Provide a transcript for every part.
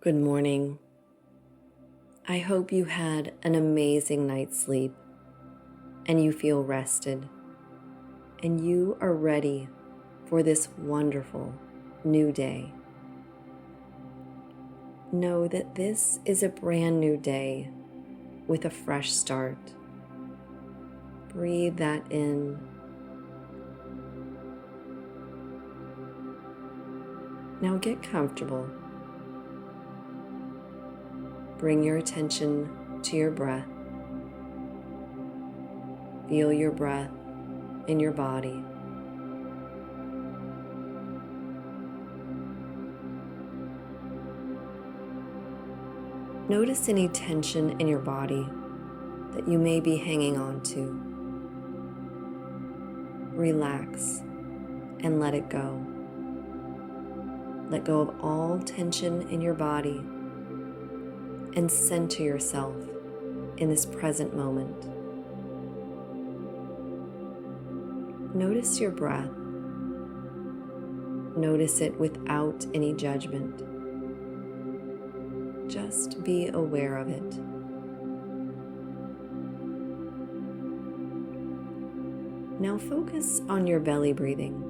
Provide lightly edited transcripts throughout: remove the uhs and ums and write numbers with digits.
Good morning. I hope you had an amazing night's sleep and you feel rested and you are ready for this wonderful new day. Know that this is a brand new day with a fresh start. Breathe that in. Now get comfortable. Bring your attention to your breath. Feel your breath in your body. Notice any tension in your body that you may be hanging on to. Relax and let it go. Let go of all tension in your body and center yourself in this present moment. Notice your breath. Notice it without any judgment. Just be aware of it. Now focus on your belly breathing.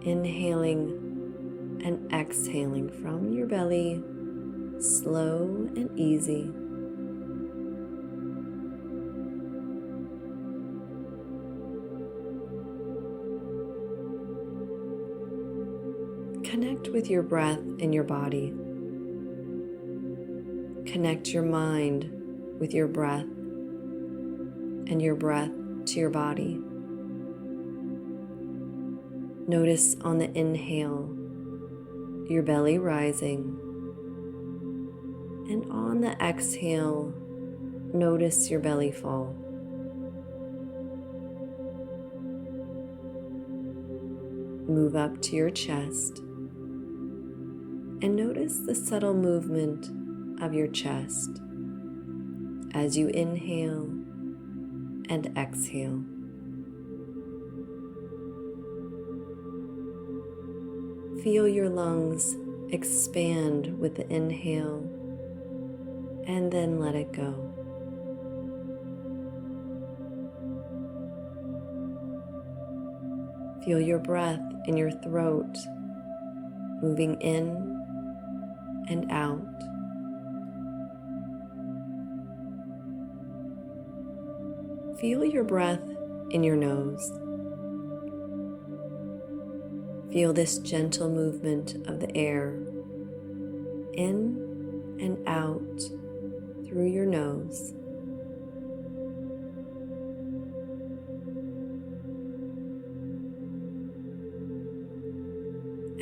Inhaling and exhaling from your belly, slow and easy. Connect with your breath in your body. Connect your mind with your breath and your breath to your body. Notice on the inhale, your belly rising. And on the exhale, notice your belly fall. Move up to your chest and notice the subtle movement of your chest as you inhale and exhale. Feel your lungs expand with the inhale and then let it go. Feel your breath in your throat, moving in and out. Feel your breath in your nose. Feel this gentle movement of the air in and out through your nose.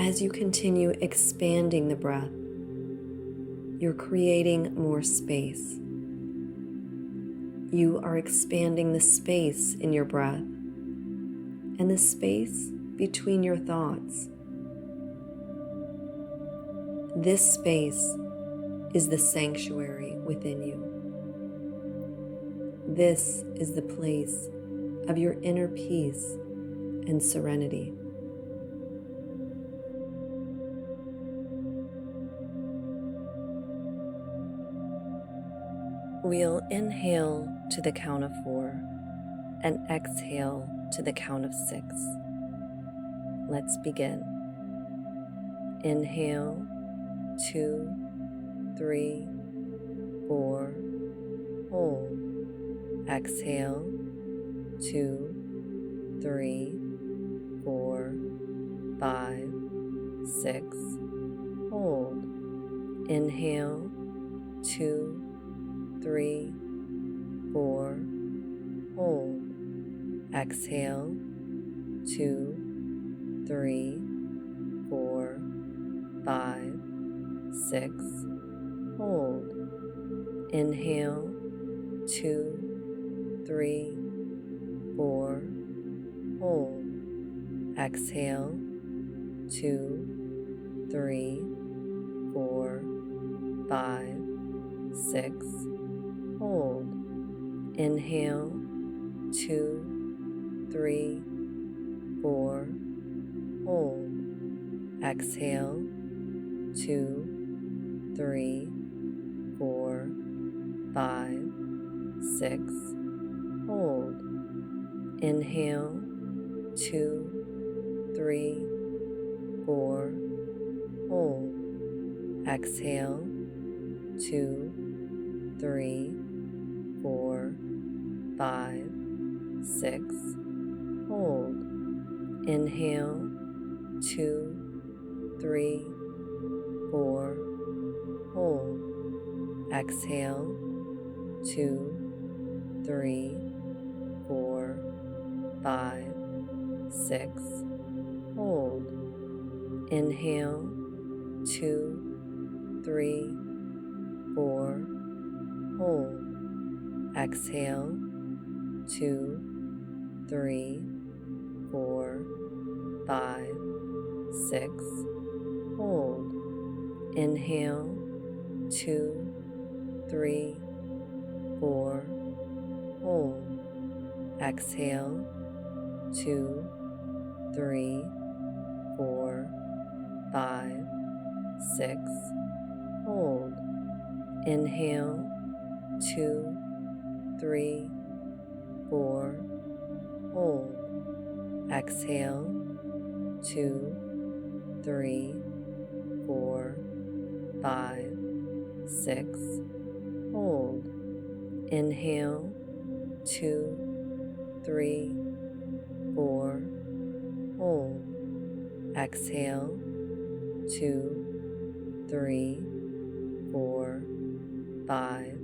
As you continue expanding the breath, you're creating more space. You are expanding the space in your breath and the space between your thoughts. This space is the sanctuary within you. This is the place of your inner peace and serenity. We'll inhale to the count of 4 and exhale to the count of 6. Let's begin. Inhale, 2, 3, 4, hold. Exhale, 2, 3, 4, 5, 6, hold. Inhale, 2, 3, 4, hold. Exhale, 2, 3, 4, 5, 6, hold. Inhale, 2, 3, 4, hold. Exhale, 2, 3, 4, 5, 6, hold. Inhale, 2, 3, 4, hold. Exhale, 2, 3, 4, 5, 6. Hold. Inhale, 2, 3, 4. Hold. Exhale, 2, 3, 4, 5, 6. Hold. Inhale, 2, 3, 4. Hold. Exhale, 2, 3, 4, 5, 6. Hold. Inhale, 2, 3, 4. Hold. Exhale, 2, 3, 4, 5, 6. Hold. Inhale, 2, 3, 4. Hold. Exhale, 2, 3, 4, 5, 6. Hold. Inhale, 2, 3, 4. Hold. Exhale, 2, 3, 4, 5, 6. Hold. Inhale, 2, 3, 4. Hold. Exhale, 2, 3, 4, 5,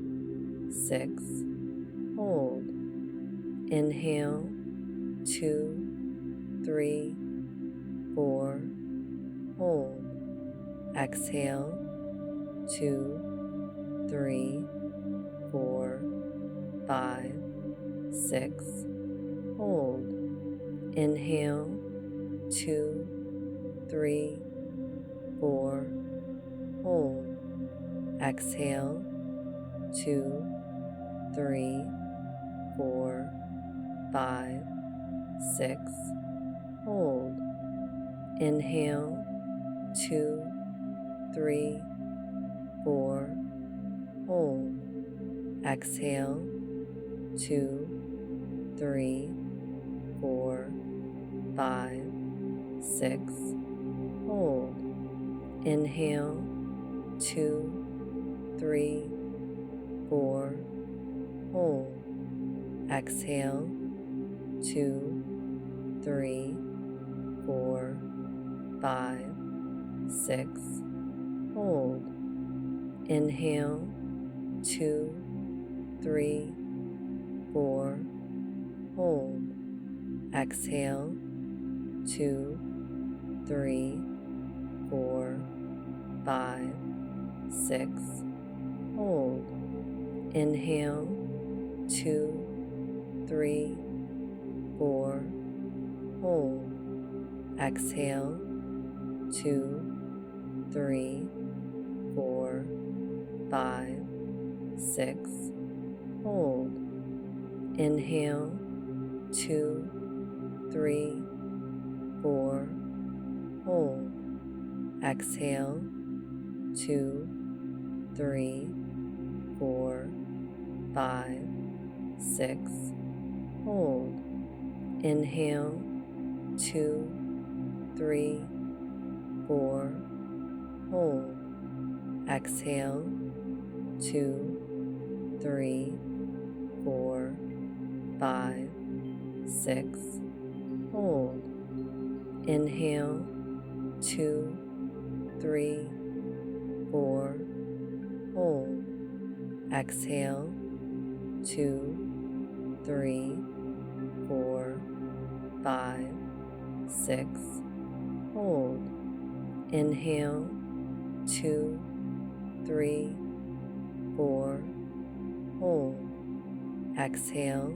6. Hold. Inhale, 2, 3, 4. Hold. Exhale, 2, 3, 4, 5, 6. Hold. Inhale, 2, 3, 4. Hold. Exhale, 2, 3, 4, 5, 6. Hold. Inhale, 2, 3, 4. Hold. Exhale, 2, 3, 4, 5, 6. Hold. Inhale, 2, 3, 4. Hold. Exhale, 2, 3, 4, 5, 6. Hold. Inhale, 2, 3, 4. Hold. Exhale, 2, 3, 4, 5, 6. Hold. Inhale, 2, 3, 4. Hold. Exhale, 2, 3, 4, 5, 6. Hold. Inhale, 2, 3, 4. Hold. Exhale, 2, 3, 4, 5, 6. Hold. Inhale, 2, 3, 4. Hold. Exhale, 2, 3, 4, 5, 6. Hold. Inhale, 2, 3, 4. Hold. Exhale, 2, 3, 4, 5, 6. Hold. Inhale, 2, 3, 4. Hold. Exhale,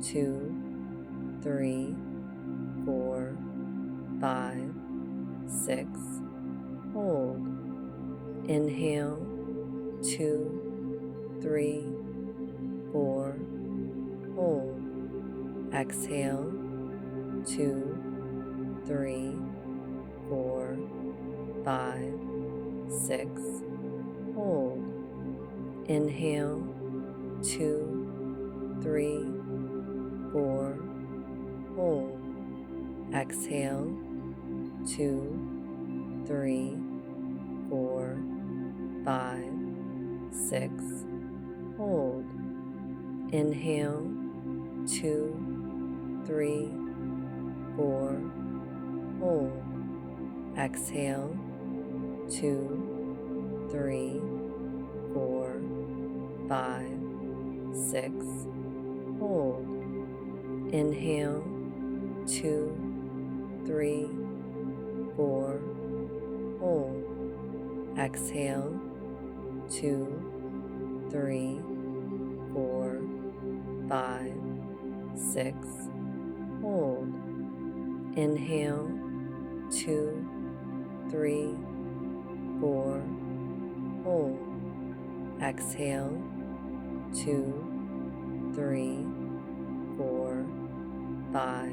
2, 3, 4, 5, 6. Hold. Inhale, 2, 3, 4. Hold. Exhale, 2, 3, 4, 5, 6. hold. Inhale, 2, 3, 4, hold. Exhale, 2, 3, 4, 5, 6, hold. Inhale, 2, 3, 4, hold. Exhale, 2, 3, 4, 5, 6, hold. Inhale, 2, 3, 4, hold. Exhale, 2, 3, 4, 5, 6, hold. Inhale, 2, 3, 4, hold. Exhale, 2, 3, 4, 5,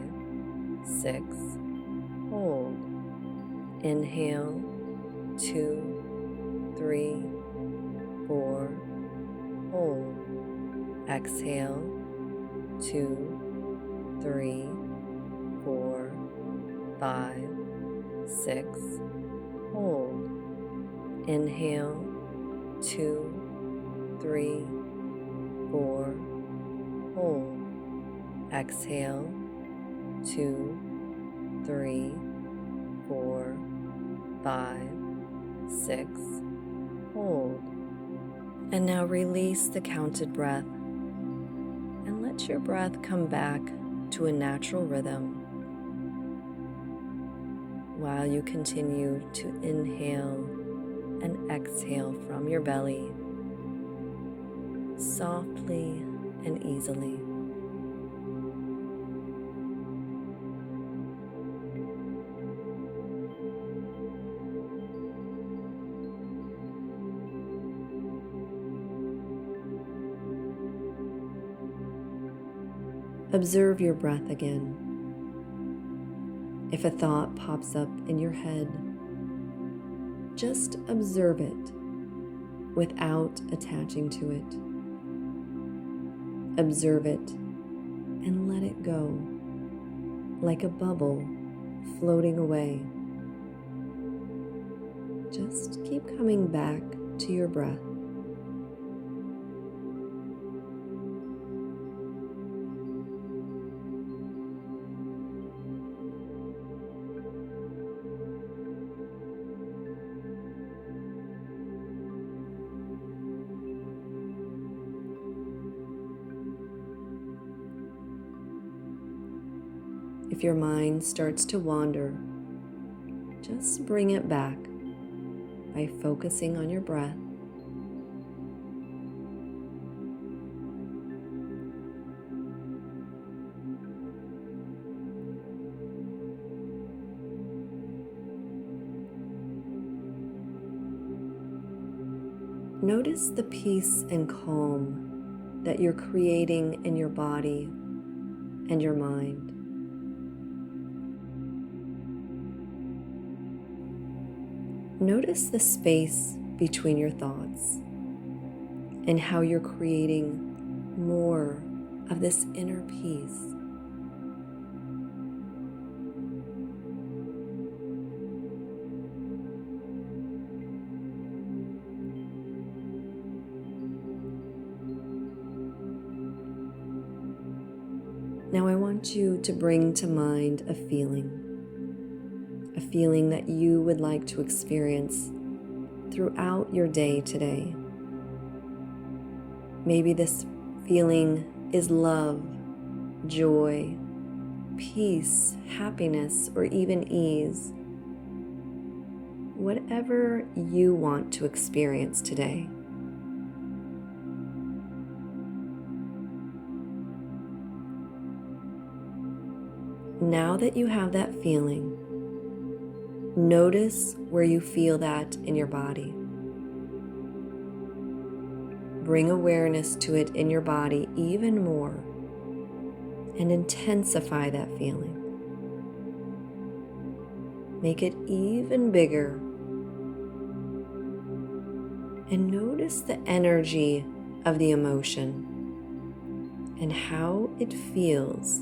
6, hold. Inhale, 2, 3, 4, hold. Exhale, 2, 3, 4, 5, 6, hold. Inhale, 2, 3, 4, hold. Exhale, 2, 3, 4, 5, 6, hold. And now release the counted breath and let your breath come back to a natural rhythm while you continue to inhale and exhale from your belly, softly and easily. Observe your breath again. If a thought pops up in your head, just observe it without attaching to it. Observe it and let it go, like a bubble floating away. Just keep coming back to your breath. If your mind starts to wander, just bring it back by focusing on your breath. Notice the peace and calm that you're creating in your body and your mind. Notice the space between your thoughts and how you're creating more of this inner peace. Now I want you to bring to mind a feeling that you would like to experience throughout your day today. Maybe this feeling is love, joy, peace, happiness, or even ease. Whatever you want to experience today. Now that you have that feeling, notice where you feel that in your body. Bring awareness to it in your body even more and intensify that feeling. Make it even bigger and notice the energy of the emotion and how it feels.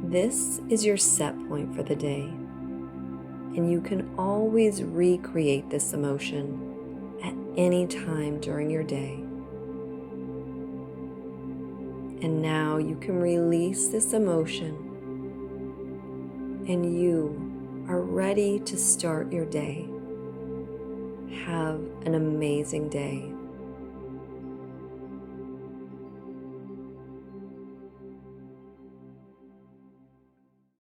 This is your set point for the day, and you can always recreate this emotion at any time during your day. And now you can release this emotion, and you are ready to start your day. Have an amazing day.